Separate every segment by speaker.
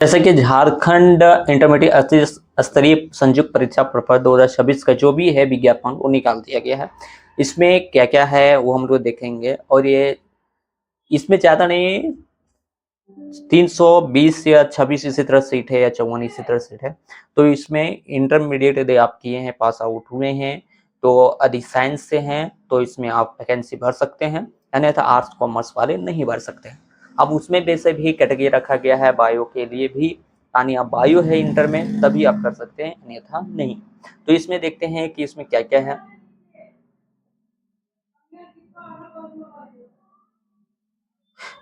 Speaker 1: जैसे कि झारखंड इंटरमीडिएट स्तरीय संयुक्त परीक्षा प्रपत्र 2026 का जो भी है विज्ञापन वो निकाल दिया गया है। इसमें क्या क्या है वो हम लोग देखेंगे और ये इसमें ज़्यादा नहीं 320 या 26 इसी तरह सीट है या 54 इसी तरह सीट है। तो इसमें इंटरमीडिएट यदि आप किए हैं, पास आउट हुए हैं, तो यदि साइंस से हैं तो इसमें आप वैकेंसी भर सकते हैं, अन्यथा आर्ट्स कॉमर्स वाले नहीं भर सकते हैं। अब उसमें वैसे भी कैटेगरी रखा गया है बायो के लिए भी, यानी आप बायो है इंटर में तभी आप कर सकते हैं, अन्यथा नहीं। तो इसमें देखते हैं कि इसमें क्या क्या है।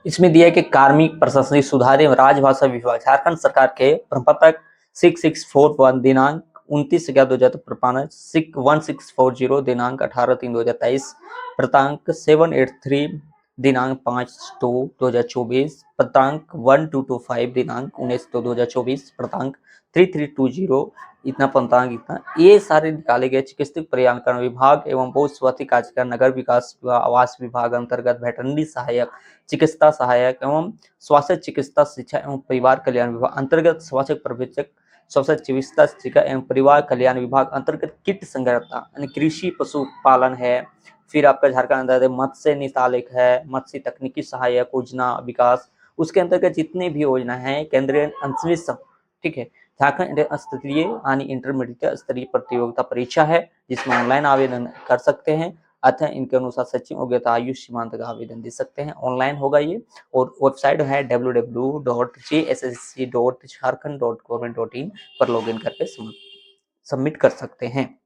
Speaker 1: इसमें दिया है कि कार्मिक प्रशासनिक सुधार एवं राजभाषा विभाग झारखंड सरकार के प्रपत्र 6641 दिनांक 29/11/2023 प्रपाणक 1640 दिनांक 18/3/2023 प्रतांक 783 दिनांक 5/2/2024 प्रतांक 1225 दिनांक 19/2/2024 प्रतांक 3320 इतना प्रतांक इतना, ये सारे निकाले गए चिकित्सक पर्यावरण विभाग एवं बहुत स्वास्थ्य कार्यक्रम नगर विकास आवास विभाग अंतर्गत वेटरनरी सहायक चिकित्सा सहायक एवं स्वास्थ्य चिकित्सा शिक्षा एवं परिवार कल्याण विभाग अंतर्गत स्वास्थ्य पर्यवेक्षक स्वास्थ्य चिकित्सा शिक्षा एवं परिवार कल्याण विभाग अंतर्गत कीट संग्रहता यानी कृषि पशुपालन है। फिर आपका झारखंड अंतर्गत मत्स्य नितालिक है, मत्स्य तकनीकी सहायक योजना विकास, उसके अंतर्गत जितने भी योजना है केंद्रीय अंशविक, ठीक है। झारखंड स्तरीय यानी इंटरमीडिएट स्तरीय प्रतियोगिता परीक्षा है जिसमें ऑनलाइन आवेदन कर सकते हैं, अतः इनके अनुसार सचिव योग्यता आयु सीमांत का आवेदन दे सकते हैं। ऑनलाइन होगा ये और वेबसाइट है www.jssc.jharkhand.government.in पर लॉगिन करके सबमिट कर सकते हैं।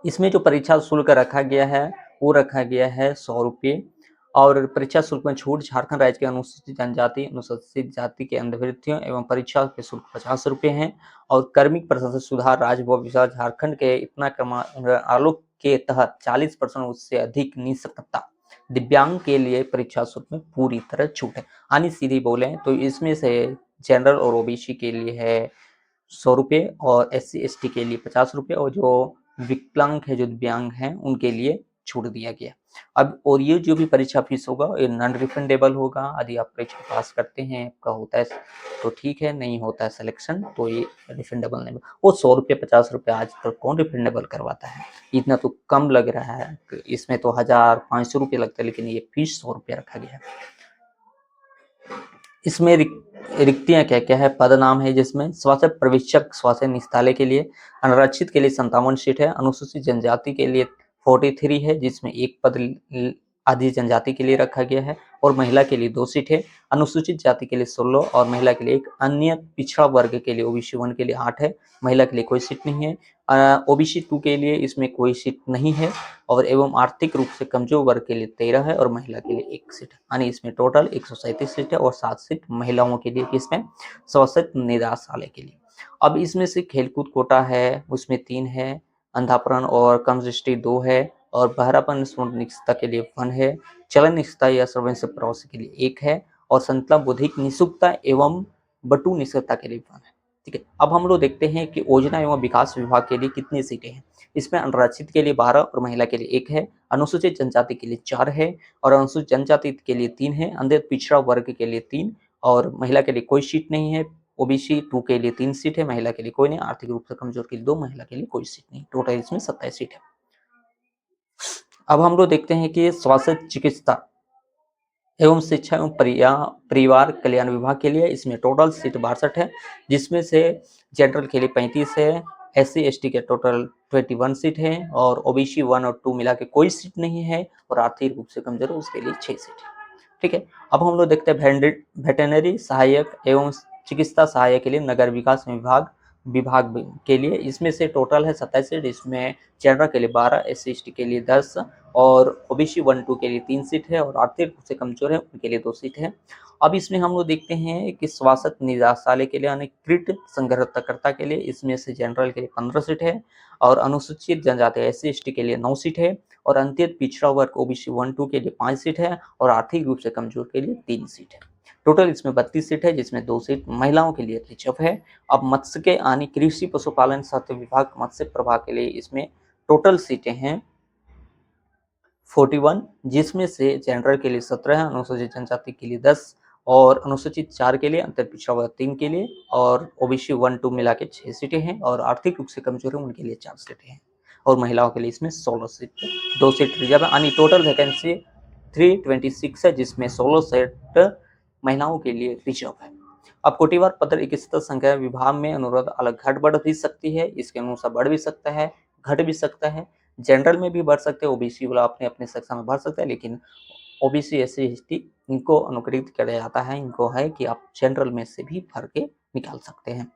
Speaker 1: इसमें जो परीक्षा शुल्क रखा गया है वो रखा गया है 100 रुपये और परीक्षा शुल्क में छूट झारखंड राज्य के अनुसूचित जनजाति अनुसूचित जाति के अभ्यर्थियों एवं परीक्षा के शुल्क 50 रुपये हैं और कार्मिक प्रशासन सुधार राज्य झारखंड के इतना आलोक के तहत 40% उससे अधिक निःशक्तता दिव्यांग के लिए परीक्षा शुल्क में पूरी तरह छूट है। यानी सीधी बोले तो इसमें से जनरल और ओबीसी के लिए है 100 रुपये और SC ST के लिए 50 रुपये और जो विकलांग है जो दिव्यांग हैं उनके लिए छूट दिया गया। अब और ये जो भी परीक्षा फीस होगा ये नॉन रिफंडेबल होगा। यदि आप परीक्षा पास करते हैं आपका होता है तो ठीक है, नहीं होता है सिलेक्शन तो ये रिफंडेबल नहीं। वो 100 रुपये 50 रुपये आज तक कौन रिफंडेबल करवाता है, इतना तो कम लग रहा है। इसमें तो 1500 रुपये लगता है लेकिन ये फीस 100 रुपये रखा गया है। इसमें रिक्तियां क्या क्या है, पद नाम है जिसमें स्वास्थ्य पर्यवेक्षक स्वास्थ्य निस्ताले के लिए, अनारक्षित के लिए 57 सीट है, अनुसूचित जनजाति के लिए 43 है जिसमें एक पद आदि जनजाति के लिए रखा गया है और महिला के लिए 2 सीट है, अनुसूचित जाति के लिए 16 और महिला के लिए एक अन्य पिछड़ा वर्ग के लिए OBC 1 के लिए 8 है, महिला के लिए कोई सीट नहीं है। OBC 2 के लिए इसमें कोई सीट नहीं है और एवं आर्थिक रूप से कमजोर वर्ग के लिए 13 है और महिला के लिए 1 सीट है। यानी इसमें टोटल 137 सीट है और 7 सीट महिलाओं के लिए किसमें स्वास्थ्य निदेशालय के लिए। अब इसमें से खेलकूद कोटा है उसमें 3 है, अंधापन और कम दृष्टि 2 है और बहरापन निष्ठता के लिए 1 है, चलन निष्ठता या सर्वेंस प्रवासी के लिए 1 है और संतला बुद्धिक निःशुल्कता एवं बटू निष्ठता के लिए 1 है। ठीक है, अब हम लोग देखते हैं कि योजना एवं विकास विभाग के लिए कितनी सीटें हैं। इसमें अनारक्षित के लिए 12 और महिला के लिए 1 है, अनुसूचित जनजाति के लिए 4 है और अनुसूचित जनजाति के लिए 3 है, अंधे पिछड़ा वर्ग के लिए 3 और महिला के लिए कोई सीट नहीं है। OBC 2 के लिए 3 सीट है, महिला के लिए कोई नहीं, आर्थिक रूप से कमजोर के लिए 2, महिला के लिए कोई सीट नहीं। टोटल इसमें 27 सीट है। अब हम लोग देखते हैं कि स्वास्थ्य चिकित्सा एवं शिक्षा एवं परिवार कल्याण विभाग के लिए इसमें टोटल सीट 62 है जिसमें से जनरल के लिए 35 है, SC ST के टोटल 21 सीट है और OBC 1 और 2 मिला के कोई सीट नहीं है और आर्थिक रूप से कमजोर है उसके लिए 6 सीट है। ठीक है, अब हम लोग देखते हैं वेटरनरी सहायक एवं चिकित्सा सहायक के लिए नगर विकास विभाग के लिए इसमें से टोटल है 27 सीट। इसमें जनरल के लिए 12, SC ST के लिए 10 और OBC 1 2 के लिए 3 सीट है और आर्थिक रूप से कमजोर है उनके लिए 2 सीट है। अब इसमें हम लोग देखते हैं कि स्वास्थ्य निदेशालय के लिए यानी कृत संग्रहकर्ता के लिए इसमें से जनरल के लिए 15 सीट है और अनुसूचित जनजाति SC ST के लिए 9 सीट है और अंत्यत पिछड़ा वर्ग OBC 1 2 के लिए 5 सीट है और आर्थिक रूप से कमजोर के लिए 3 सीट है। टोटल इसमें 32 सीट है जिसमें 2 सीट महिलाओं के लिए रिजर्व है। अब मत्स्य के यानी कृषि पशुपालन स्वास्थ्य विभाग मत्स्य प्रभाग के लिए इसमें टोटल सीटें हैं 41 जिसमें से जनरल के लिए 17 है, अनुसूचित जनजाति के लिए 10 और अनुसूचित 4 के लिए, अंतर पिछड़ा वर्ग 3 के लिए और ओबीसी 1 2 मिला के 6 सीटें हैं और आर्थिक रूप से कमजोर है उनके लिए 4 सीटें हैं और महिलाओं के लिए इसमें 16 सीट 2 सीट रिजर्व है यानी टोटल वैकेंसी 326 है जिसमें 16 सीट महिलाओं के लिए रिजर्व है। अब कोटिवार पत्र एक स्तर संख्या विभाग में अनुरोध अलग घट बढ़ भी सकती है, इसके अनुसार बढ़ भी सकता है, घट भी सकता है, जनरल में भी बढ़ सकते हैं, ओबीसी वाला अपने अपने सेक्शन में बढ़ सकता है, लेकिन ओबीसी एससी एसटी इनको अनुकृत किया जाता है, इनको है कि आप जनरल में से भी भर के निकाल सकते हैं।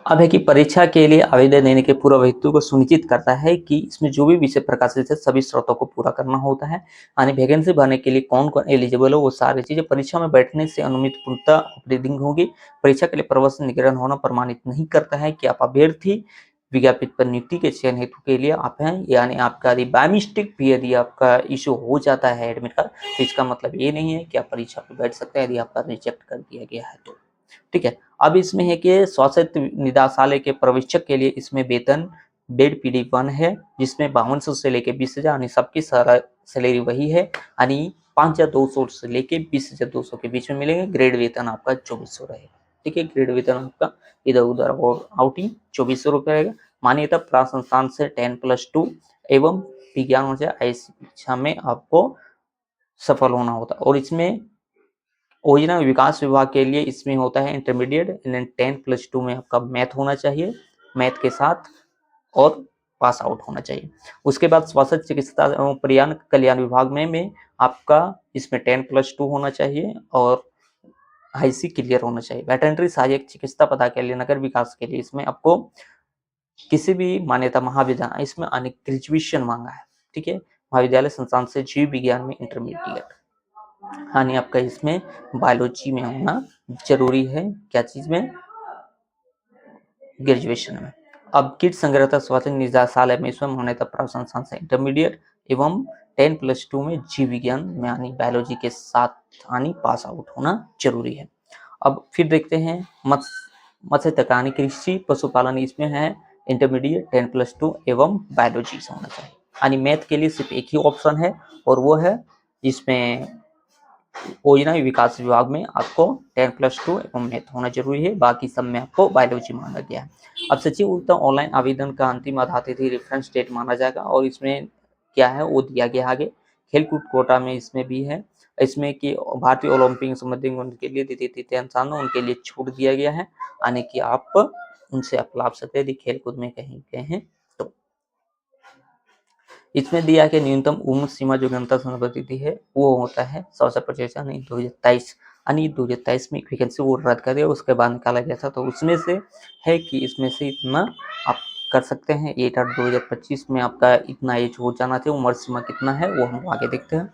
Speaker 1: अब है कि परीक्षा के लिए आवेदन देने के पूर्व व्यक्ति को सुनिश्चित करता है कि इसमें जो भी विषय प्रकाशित है सभी शर्तों को पूरा करना होता है, यानी वैकेंसी भरने के लिए कौन कौन एलिजिबल हो वो सारी चीजें। परीक्षा में बैठने से अनुमित पूर्णता ऑपरेटिंग होगी। परीक्षा के लिए प्रवेश निगरान होना प्रमाणित नहीं करता है कि आप अभ्यर्थी विज्ञापित पर नियुक्ति के चयन हेतु के लिए आप हैं, यानी आपका यदि बाय मिस्टेक भी यदि आपका इशू हो जाता है एडमिट कार्ड, तो इसका मतलब ये नहीं है कि आप परीक्षा पर बैठ सकते हैं यदि आपका रिजेक्ट कर दिया गया है तो। ठीक है, अब इसमें है कि स्वास्थ्य निदेशालय के पर्यवेक्षक के लिए इसमें वेतन बेड पीडी 1 है जिसमें 5200 से लेके 20,000 यानी सबकी सारा सैलरी वही है, यानी 5,200 से लेके 20,200 के बीच में मिलेंगे। ग्रेड वेतन आपका 2400 रहेगा। ठीक है, ग्रेड वेतन आपका इधर उधर और आउटिंग 2400 रुपये रहेगा। मान्यता प्राप्त संस्थान से 10+2 एवं विज्ञान ऐसी शिक्षा में आपको सफल होना होता है और इसमें योजना विकास विभाग के लिए इसमें होता है इंटरमीडिएट 10+2 में आपका मैथ होना चाहिए, मैथ के साथ और पास आउट होना चाहिए। उसके बाद स्वास्थ्य चिकित्सा एवं परिवार कल्याण विभाग में आपका इसमें 10+2 होना चाहिए और आईसी क्लियर होना चाहिए। वेटरनरी सहायक चिकित्सा पता के लिए नगर विकास के लिए इसमें आपको किसी भी मान्यता महाविद्यालय इसमें ग्रेजुएशन मांगा है। ठीक है, महाविद्यालय संस्थान से जीव विज्ञान में इंटरमीडिएट, यानी आपका इसमें बायोलॉजी में होना जरूरी है। क्या चीज में? ग्रेजुएशन में। अब किट संग्रहता स्वास्थ्य निदेशालय में इसमें मान्यता प्राप्त संस्थान से इंटरमीडिएट एवं 10+2 में जीव विज्ञान में यानी बायोलॉजी के साथ यानी पास आउट होना जरूरी है। अब फिर देखते हैं मत्स्य तकनीकी कृषि पशुपालन इसमें है इंटरमीडिएट 10+2 एवं बायोलॉजी से होना चाहिए, यानी मैथ के लिए सिर्फ एक ही ऑप्शन है और वो है इसमें योजना विकास विभाग में आपको 10+2 एवं मैथ होना जरूरी है, बाकी सब में आपको बायोलॉजी माना गया है। अब सचिव उत्तर ऑनलाइन आवेदन का अंतिम आधार तिथि रेफरेंस डेट माना जाएगा और इसमें क्या है वो दिया गया आगे। खेलकूद कोटा में इसमें भी है, इसमें कि भारतीय ओलंपिक संबंधी उनके लिए तिथि अनुसार उनके लिए छूट दिया गया है, यानी कि आप उनसे आप लाभ सकते हैं यदि खेलकूद में कहीं गए हैं तो। इसमें दिया कि न्यूनतम उम्र सीमा जो गणतंत्र संस्कृति है वो होता है 100 यानी 2023, यानी 2023 में एक वैकेंसी वो रद्द कर दिया उसके बाद निकाला गया था, तो उसमें से है कि इसमें से इतना आप कर सकते हैं। 8/8/2025 में आपका इतना एज हो जाना चाहिए, उम्र सीमा कितना है वो हम आगे देखते हैं।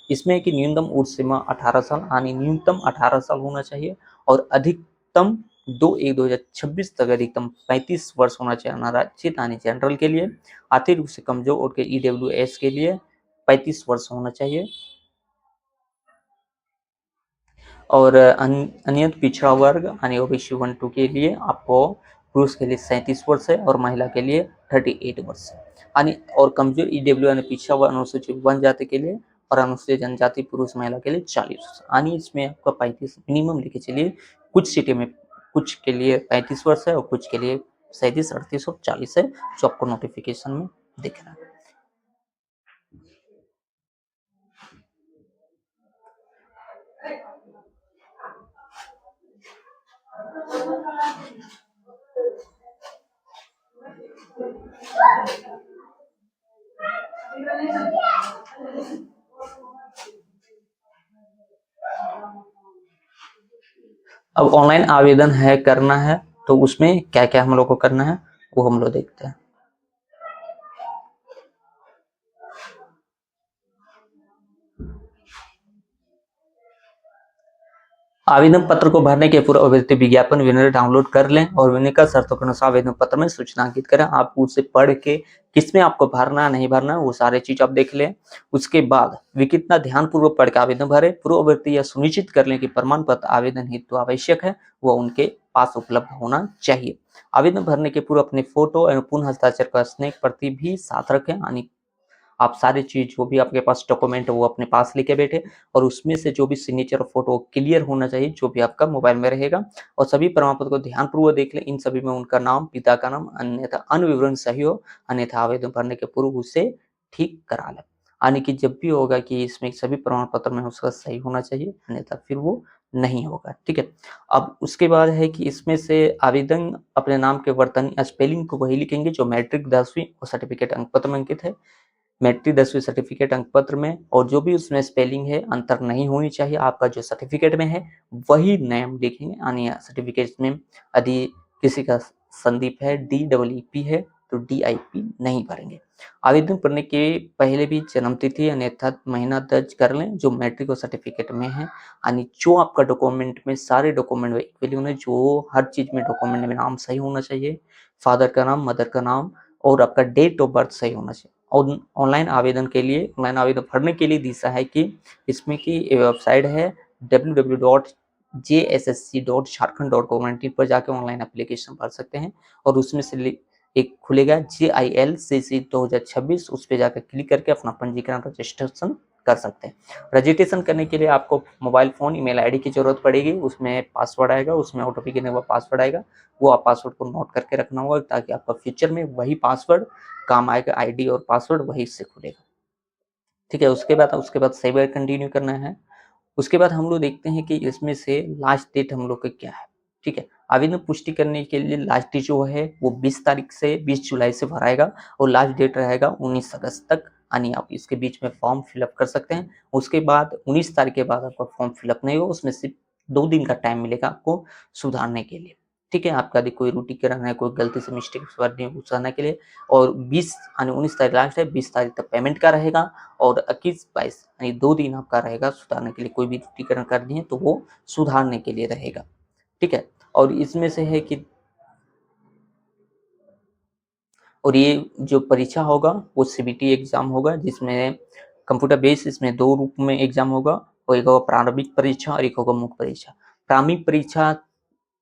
Speaker 1: इसमें कि न्यूनतम उम्र सीमा 18 साल यानी न्यूनतम 18 साल होना चाहिए और अधिकतम 2/1/2026 तक अधिकतम 35 वर्ष होना चाहिए अनारक्षित यानी जनरल के लिए। आर्थिक रूप से कमजोर और के ईडब्ल्यूएस के लिए 35 वर्ष होना चाहिए और अनियंत्रित पिछड़ा वर्ग यानी ओबीसी 1 2 के लिए आपको पुरुष के लिए 37 वर्ष है और महिला के लिए 38 वर्ष है, यानी और कमजोर ईडब्ल्यू यानी पिछड़ा वर्ग अनुसूचित जनजाति के लिए और अनुसूचित जनजाति पुरुष महिला के लिए 40 वर्ष, यानी इसमें आपका 35 मिनिमम लेके चलिए। कुछ सिटी में कुछ के लिए 35 वर्ष है और कुछ के लिए 37 38 और 40 है जो आपको नोटिफिकेशन में दिख रहा है। अब ऑनलाइन आवेदन है करना है तो उसमें क्या क्या हम लोग को करना है वो हम लोग देखते हैं। आवेदन पत्र को भरने के पूर्व अभ्यर्थी विज्ञापन विनर डाउनलोड कर लें और विनर का शर्तों के अनुसार आवेदन पत्र में सूचना अंकित करें। आप उसे पढ़ के किसमें आपको भरना नहीं भरना वो सारे चीज आप देख लें। उसके बाद वे कितना ध्यान पूर्वक पढ़ के आवेदन भरे। पूर्व अभ्यर्थी यह सुनिश्चित कर लें कि प्रमाण पत्र आवेदन हेतु आवश्यक है वह उनके पास उपलब्ध होना चाहिए। आवेदन भरने के पूर्व अपने फोटो एवं पुनः हस्ताक्षर का स्नेक प्रति भी साथ रखें, यानी आप सारी चीज़ जो भी आपके पास डॉक्यूमेंट है वो अपने पास लेके बैठे, और उसमें से जो भी सिग्नेचर और फोटो क्लियर होना चाहिए जो भी आपका मोबाइल में रहेगा, और सभी प्रमाण पत्र को ध्यानपूर्वक देख लें। इन सभी में उनका नाम, पिता का नाम, अन्यथा अन्य विवरण सही हो, अन्यथा आवेदन भरने के पूर्व उसे ठीक करा लें। यानी कि जब भी होगा कि इसमें सभी प्रमाण पत्र में उसका सही होना चाहिए, अन्यथा फिर वो नहीं होगा। ठीक है। अब उसके बाद है कि इसमें से आवेदन अपने नाम के वर्तनी स्पेलिंग को वही लिखेंगे जो मैट्रिक 10वीं और सर्टिफिकेट अंक पत्र में अंकित है। मैट्रिक 10वीं सर्टिफिकेट अंक पत्र में, और जो भी उसमें स्पेलिंग है अंतर नहीं होनी चाहिए। आपका जो सर्टिफिकेट में है वही नेम लिखेंगे, यानी सर्टिफिकेट में यदि किसी का संदीप है, DEEP है, तो DIP नहीं भरेंगे। आवेदन करने के पहले भी जन्म तिथि अन्यथा महीना दर्ज कर लें जो मैट्रिक और सर्टिफिकेट में है, यानी जो आपका डॉक्यूमेंट में सारे डॉक्यूमेंट में इक्वली होने, जो हर चीज में डॉक्यूमेंट में नाम सही होना चाहिए, फादर का नाम, मदर का नाम, और आपका डेट ऑफ बर्थ सही होना चाहिए। और ऑनलाइन आवेदन के लिए, ऑनलाइन आवेदन भरने के लिए दिशा है कि इसमें की वेबसाइट है www.jssc.jharkhand.gov.in पर जाके ऑनलाइन एप्लीकेशन भर सकते हैं, और उसमें से एक खुलेगा JILCC 2026, उस पर जाकर क्लिक करके अपना पंजीकरण रजिस्ट्रेशन कर सकते हैं। रजिस्ट्रेशन करने के लिए आपको मोबाइल फोन, ईमेल आईडी की जरूरत पड़ेगी, उसमें पासवर्ड आएगा, उसमें ओटीपी के लिए पासवर्ड आएगा, वो आप पासवर्ड को नोट करके रखना होगा ताकि आपका फ्यूचर में वही पासवर्ड काम आएगा। आईडी और पासवर्ड वही से खुलेगा। ठीक है। उसके बाद सही बार कंटिन्यू करना है। उसके बाद हम लोग देखते हैं कि इसमें से लास्ट डेट हम लोग का क्या है। ठीक है। आवेदन पुष्टि करने के लिए लास्ट डेट जो है वो 20 तारीख से 20 जुलाई से भराएगा, और लास्ट डेट रहेगा 19 अगस्त तक, यानी आप इसके बीच में फॉर्म फिलअप कर सकते हैं। उसके बाद 19 तारीख के बाद आपका फॉर्म फिलअप नहीं होगा, उसमें सिर्फ 2 दिन का टाइम मिलेगा आपको सुधारने के लिए। ठीक है। आपका यदि कोई त्रुटि करना है, कोई गलती से मिस्टेक सुधारने के लिए, और 20 यानी 19 तारीख लास्ट है, 20 तारीख तक पेमेंट का रहेगा, और 21-22 यानी 2 दिन आपका रहेगा सुधारने के लिए। कोई भी त्रुटिकरण कर दिए तो वो सुधारने के लिए रहेगा। ठीक है। और इसमें से है कि, और ये जो परीक्षा होगा वो CBT एग्जाम होगा, जिसमें कंप्यूटर बेस्ड, इसमें 2 रूप में एग्जाम होगा, और एक होगा प्रारंभिक परीक्षा और एक होगा मुख्य परीक्षा। प्रारंभिक परीक्षा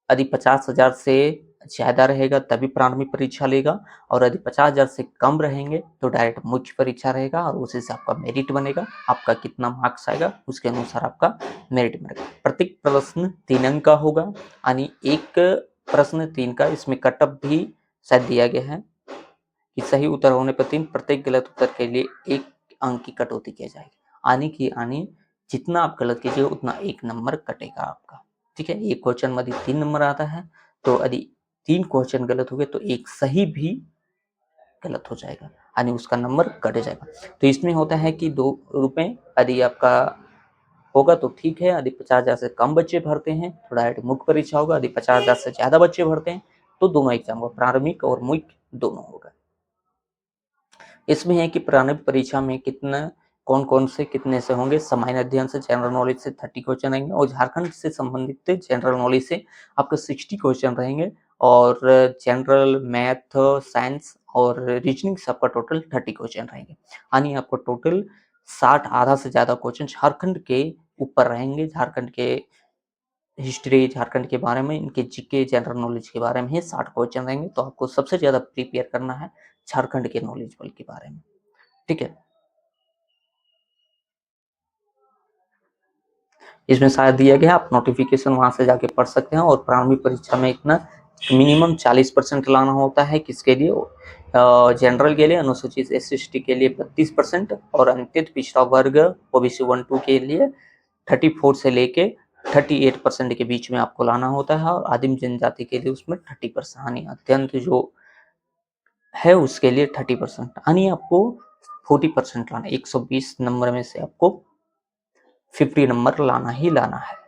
Speaker 1: यदि 50,000 से ज्यादा रहेगा तभी प्रारंभिक परीक्षा लेगा, और यदि 50,000 से कम रहेंगे तो डायरेक्ट मुख्य परीक्षा रहेगा, और उसी से आपका मेरिट बनेगा। आपका कितना मार्क्स आएगा उसके अनुसार आपका मेरिट बनेगा। प्रत्येक प्रश्न 3 अंक का होगा, यानी एक प्रश्न 3 का। इसमें कट ऑफ भी शायद दिया गया है कि सही उत्तर होने पर 3, प्रत्येक गलत उत्तर के लिए 1 अंक की कटौती की जाएगी। आने जितना आप गलत कीजिएगा उतना 1 नंबर कटेगा आपका। ठीक है। एक क्वेश्चन में यदि 3 नंबर आता है, तो यदि 3 क्वेश्चन गलत हो गए तो एक सही भी गलत हो जाएगा, यानी उसका नंबर कट जाएगा। तो इसमें होता है कि 2 रुपए यदि आपका होगा तो ठीक है, यदि 50,000 से कम बच्चे भरते हैं तो डायरेक्ट मुख्य परीक्षा होगा, यदि 50,000 से ज्यादा बच्चे भरते हैं तो दोनों एग्जाम होगा, प्रारंभिक और मुख्य दोनों होगा। इसमें है कि प्रारंभिक परीक्षा में कौन कौन से कितने से होंगे। सामान्य अध्ययन से, जनरल नॉलेज से 30 क्वेश्चन आएंगे, और झारखंड से संबंधित जनरल नॉलेज से आपके 60 क्वेश्चन रहेंगे, और जनरल, मैथ, साइंस और रीजनिंग से आपका टोटल 30 क्वेश्चन रहेंगे, यानी आपको टोटल 60 आधा से ज्यादा क्वेश्चन झारखंड के ऊपर रहेंगे। झारखंड के हिस्ट्री, झारखंड के बारे में, इनके जीके, जनरल नॉलेज के बारे में ही 60 क्वेश्चन रहेंगे। तो आपको सबसे ज्यादा प्रिपेयर करना है झारखंड के नॉलेज बल के बारे में। ठीक है। इसमें शायद दिया गया, आप नोटिफिकेशन वहां से जाके पढ़ सकते हैं। और प्रारंभिक परीक्षा में इतना मिनिमम 40% लाना होता है, किसके लिए, जनरल के लिए, अनुसूचित SC/ST के लिए 32%, और अंकित पिछड़ा वर्ग OBC 1-2 के लिए 34 से लेके 38% के बीच में आपको लाना होता है, और आदिम जनजाति के लिए उसमें 30%, यानी अत्यंत जो है उसके लिए 30%, यानी आपको 40% लाना है। 120 नंबर में से आपको 50 नंबर लाना ही लाना है।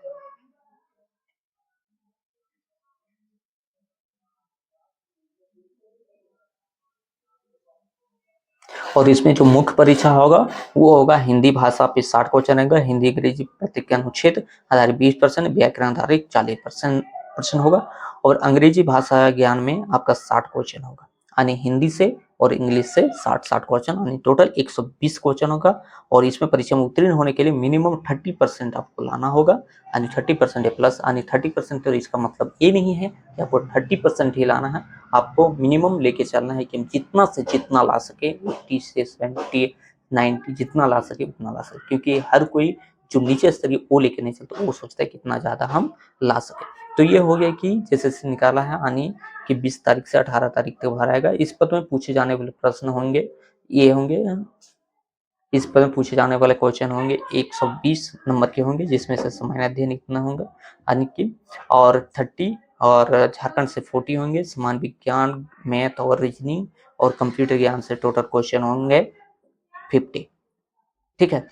Speaker 1: और इसमें जो मुख्य परीक्षा होगा वो होगा हिंदी भाषा पे 60 क्वेश्चन रहेगा, हिंदी अंग्रेजी प्रत्येक के अनुच्छेद आधारित 20%, व्याकरण आधारित 40% होगा, और अंग्रेजी भाषा ज्ञान में आपका 60 क्वेश्चन होगा, यानी हिंदी से और इंग्लिश से 60 क्वेश्चन, यानी टोटल 120 क्वेश्चन होगा। और इसमें परीक्षा में उत्तीर्ण होने के लिए मिनिमम 30% आपको लाना होगा, यानी 30% प्लस, यानी 30%। तो इसका मतलब ये नहीं है कि आपको 30% ही लाना है, आपको मिनिमम लेके चलना है कि हम जितना से जितना ला सके 80 से 70 90 जितना ला सके उतना ला सके, क्योंकि हर कोई जो नीचे स्तरीय ओ लेके नहीं चलता, वो सोचता है कितना ज़्यादा हम ला सके। तो ये हो गया कि जैसे निकाला है आने कि 20 तारीख से 18 तारीख तक भराएगा। इस पद में पूछे जाने वाले प्रश्न होंगे, ये होंगे, इस पर पूछे जाने वाले क्वेश्चन होंगे 120 नंबर के होंगे, जिसमें से सामान्य अध्ययन इतना होगा यानी कि, और 30, और झारखंड से 40 होंगे, समान विज्ञान, मैथ और रीजनिंग और कंप्यूटर ज्ञान से टोटल क्वेश्चन होंगे 50। ठीक है,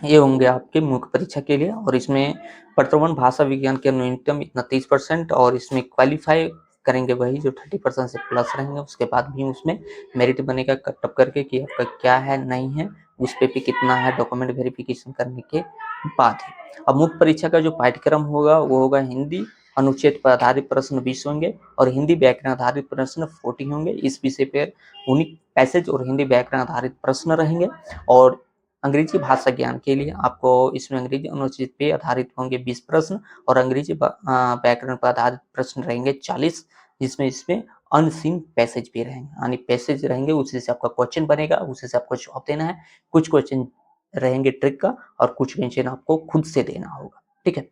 Speaker 1: ये होंगे आपके मुख्य परीक्षा के लिए। और इसमें प्रथम भाषा विज्ञान के न्यूनतम इतना 30%, और इसमें क्वालिफाई करेंगे वही जो 30% से प्लस रहेंगे। उसके बाद भी उसमें मेरिट बनेगा कट करके कि आपका क्या है नहीं है, उस पे भी कितना है, डॉक्यूमेंट वेरिफिकेशन करने के बाद है। अब मुख्य परीक्षा का जो पाठ्यक्रम होगा वो होगा हिंदी, अनुच्छेद पर आधारित प्रश्न 20 होंगे और हिंदी व्याकरण आधारित प्रश्न 40 होंगे। इस विषय पर यूनिक पैसेज और हिंदी व्याकरण आधारित प्रश्न रहेंगे। और अंग्रेजी भाषा ज्ञान के लिए आपको इसमें अंग्रेजी अनुच्छेद पे आधारित होंगे 20 प्रश्न और अंग्रेजी व्याकरण पर आधारित प्रश्न रहेंगे 40, जिसमें इसमें अनसीन पैसेज भी रहेंगे, यानी पैसेज रहेंगे उसी से आपका क्वेश्चन बनेगा, उसी से आपको जवाब देना है। कुछ क्वेश्चन रहेंगे ट्रिक का और कुछ क्वेश्चन आपको खुद से देना होगा। ठीक है,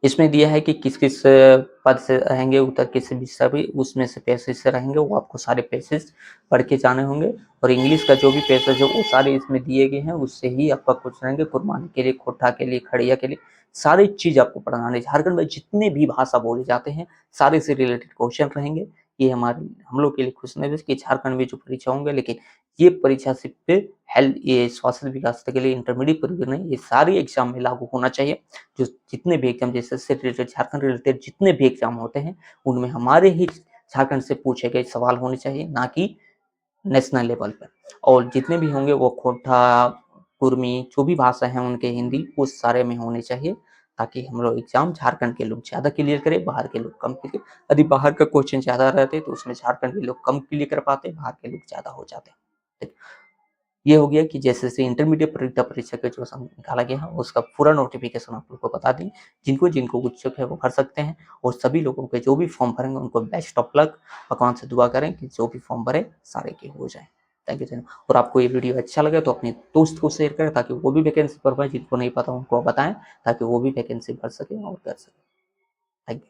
Speaker 1: इसमें दिया है कि किस किस पद से रहेंगे, उत्तर किस विषय भी, उसमें से पैसेज से रहेंगे, वो आपको सारे पैसेज पढ़ के जाने होंगे। और इंग्लिश का जो भी पैसेज है वो सारे इसमें दिए गए हैं, उससे ही आपका क्वेश्चन रहेंगे। कुरबानी के लिए, खोटा के लिए, खड़िया के लिए, सारी चीज आपको पढ़ना है। झारखंड में जितने भी भाषा बोले जाते हैं सारे से रिलेटेड क्वेश्चन रहेंगे। ये हमारे हम लोग के लिए खुशनसीब कि झारखंड में जो परीक्षा होंगे, लेकिन ये परीक्षा सिर्फ हेल्थ, ये स्वास्थ्य विकास के लिए इंटरमीडिएट परीक्षा नहीं, ये सारी एग्जाम में लागू होना चाहिए। जो जितने भी एग्जाम जैसे से रिलेटेड, झारखंड रिलेटेड जितने भी एग्जाम होते हैं उनमें हमारे ही झारखंड से पूछे गए सवाल होने चाहिए, ना कि नेशनल लेवल पर। और जितने भी होंगे वो खोटा, कुर्मी, जो भी भाषा है उनके हिंदी, उस सारे में होने चाहिए, ताकि हम लोग एग्जाम झारखंड के लोग ज्यादा क्लियर करें, बाहर के लोग कम क्लियर। यदि बाहर का क्वेश्चन ज्यादा रहते तो उसमें झारखंड के लोग कम क्लियर कर पाते, बाहर के लोग ज्यादा हो जाते। ये हो गया कि जैसे इंटरमीडिएट परीक्षा का जो निकाला गया है उसका पूरा नोटिफिकेशन आप लोग को बता दें। जिनको जिनको उत्सुक है वो भर सकते हैं, और सभी लोगों के जो भी फॉर्म भरेंगे उनको बेस्ट ऑफ लक। भगवान से दुआ करें कि जो भी फॉर्म भरे सारे के हो जाए। Thank you. और आपको ये वीडियो अच्छा लगे तो अपने दोस्त को शेयर करें, ताकि वो भी वैकेंसी भर पाए, जिनको नहीं पता उनको बताएं, ताकि वो भी वैकेंसी भर सके और कर सके। Thank you.